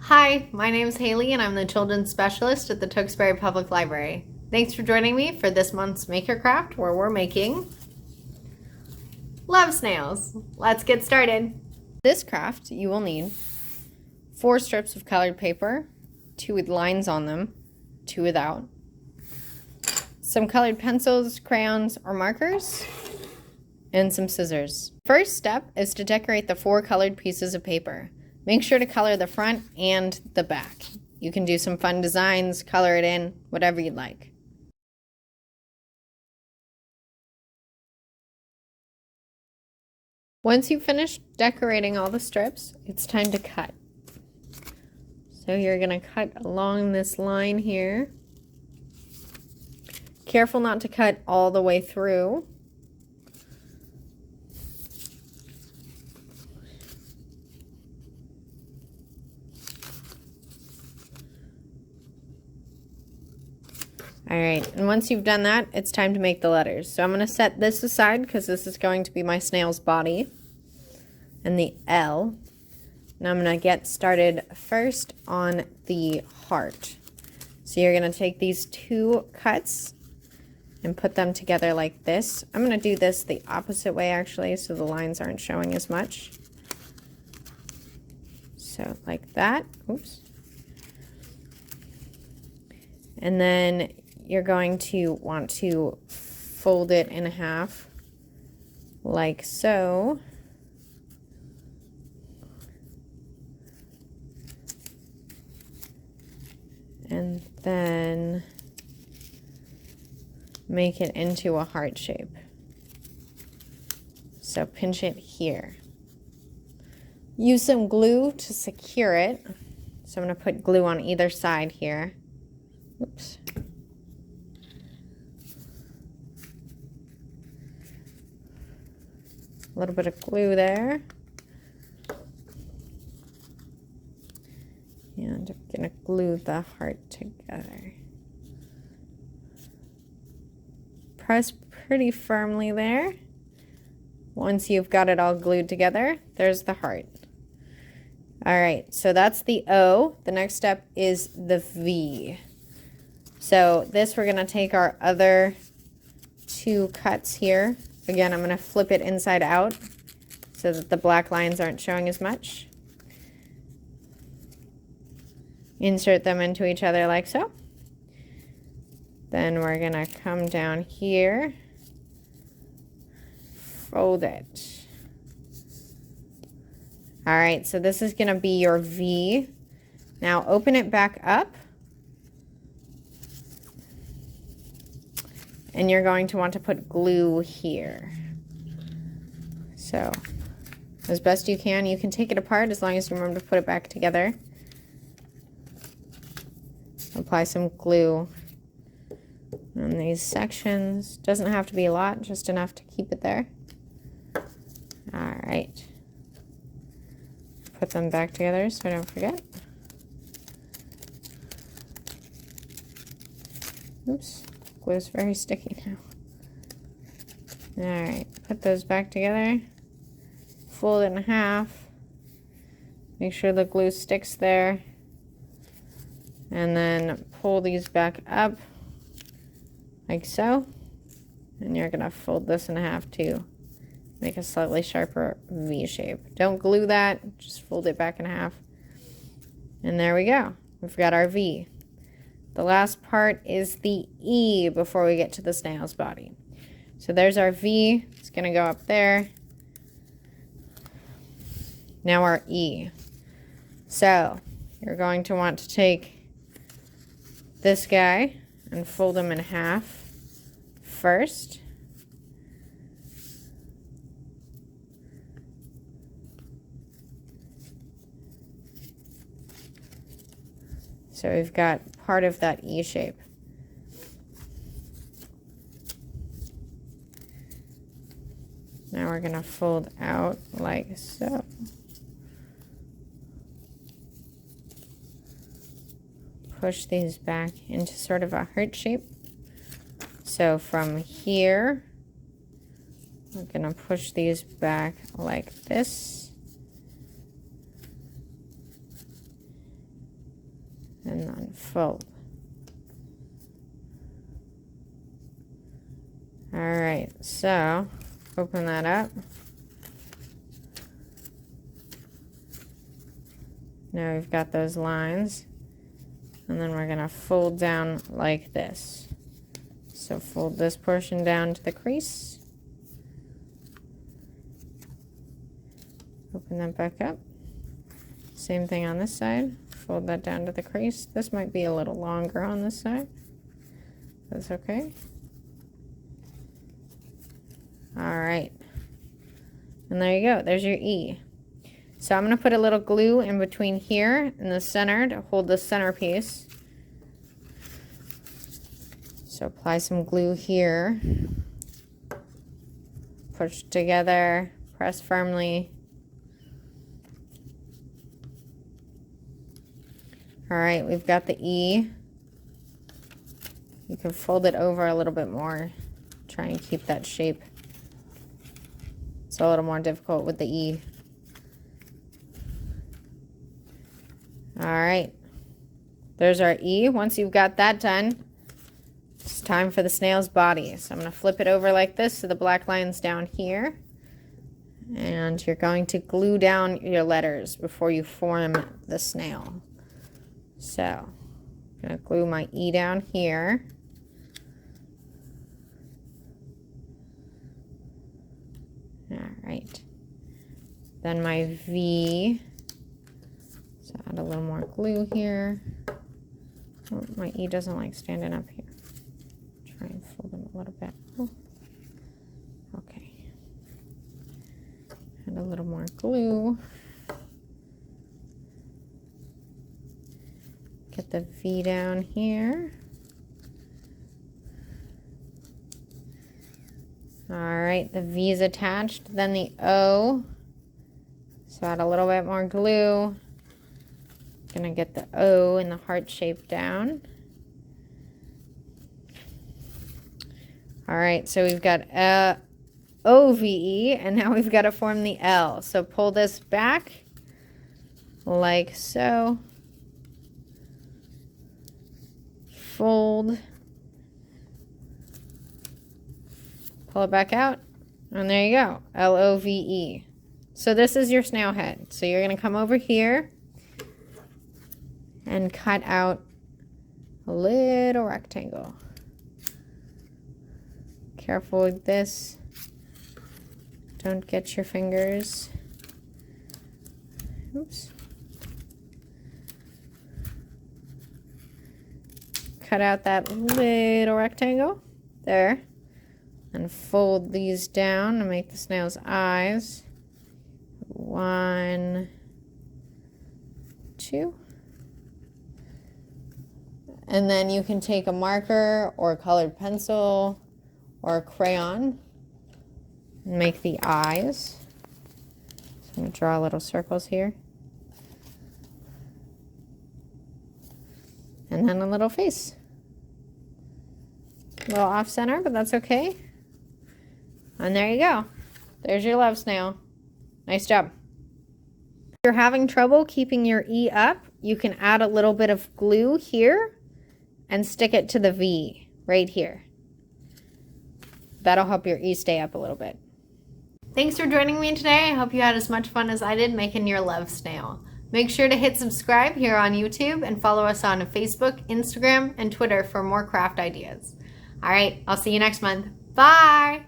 Hi, my name is Haley and I'm the Children's Specialist at the Tewksbury Public Library. Thanks for joining me for this month's Maker Craft where we're making Love Snails. Let's get started. This craft you will need 4 strips of colored paper, 2 with lines on them, 2 without, some colored pencils, crayons, or markers, and some scissors. First step is to decorate the 4 colored pieces of paper. Make sure to color the front and the back. You can do some fun designs, color it in, whatever you'd like. Once you've finished decorating all the strips, it's time to cut. So you're going to cut along this line here. Careful not to cut all the way through. Alright, and once you've done that, it's time to make the letters. So I'm going to set this aside because this is going to be my snail's body and the L. And I'm going to get started first on the heart. So you're going to take these 2 cuts and put them together like this. I'm going to do this the opposite way actually so the lines aren't showing as much. So like that. Oops. And then you're going to want to fold it in half like so. And then make it into a heart shape. So pinch it here. Use some glue to secure it. So I'm going to put glue on either side here. Oops. A little bit of glue there. And I'm going to glue the heart together. Press pretty firmly there. Once you've got it all glued together, there's the heart. Alright, so that's the O. The next step is the V. So this we're going to take our other 2 cuts here. Again, I'm going to flip it inside out so that the black lines aren't showing as much. Insert them into each other like so. Then we're going to come down here, fold it. Alright, so this is going to be your V. Now open it back up. And you're going to want to put glue here. So, as best you can take it apart as long as you remember to put it back together. Apply some glue on these sections. Doesn't have to be a lot, just enough to keep it there. Alright. Put them back together so I don't forget. Oops. Glue's very sticky now. Alright, put those back together. Fold it in half. Make sure the glue sticks there. And then pull these back up like so. And you're going to fold this in half too. Make a slightly sharper V shape. Don't glue that, just fold it back in half. And there we go. We've got our V. The last part is the E before we get to the snail's body. So there's our V. It's going to go up there. Now our E. So you're going to want to take this guy and fold him in half first. So we've got part of that E shape. Now we're going to fold out like so. Push these back into sort of a heart shape. So from here, we're going to push these back like this. and then fold. All right, so open that up. Now we've got those lines, and then we're gonna fold down like this. So fold this portion down to the crease. Open that back up. Same thing on this side. Fold that down to the crease. This might be a little longer on this side. That's okay. All right. And there you go. There's your E. So I'm going to put a little glue in between here in the center to hold the centerpiece. So apply some glue here. Push together. Press firmly. All right, we've got the E. You can fold it over a little bit more. Try and keep that shape. It's a little more difficult with the E. All right, there's our E. Once you've got that done, it's time for the snail's body. So I'm going to flip it over like this so the black line's down here. And you're going to glue down your letters before you form the snail. So I'm going to glue my E down here. All right. Then my V. So add a little more glue here. Oh, my E doesn't like standing up here. Try and fold them a little bit. Oh. Okay. Add a little more glue. Get the V down here. All right, the V is attached. Then the O. So add a little bit more glue. Gonna get the O in the heart shape down. All right, so we've got O-V-E, and now we've got to form the L. So pull this back like so. Fold, pull it back out, and there you go, L-O-V-E. So this is your snail head. So you're going to come over here and cut out a little rectangle. Careful with this. Don't get your fingers. Oops. Cut out that little rectangle there and fold these down to make the snail's eyes. 1, 2. And then you can take a marker or a colored pencil or a crayon and make the eyes. So I'm going to draw little circles here. And then a little face. A little off center, but that's okay. And there you go. There's your love snail. Nice job. If you're having trouble keeping your E up, you can add a little bit of glue here and stick it to the V right here. That'll help your E stay up a little bit. Thanks for joining me today. I hope you had as much fun as I did making your love snail. Make sure to hit subscribe here on YouTube and follow us on Facebook, Instagram, and Twitter for more craft ideas. All right, I'll see you next month. Bye!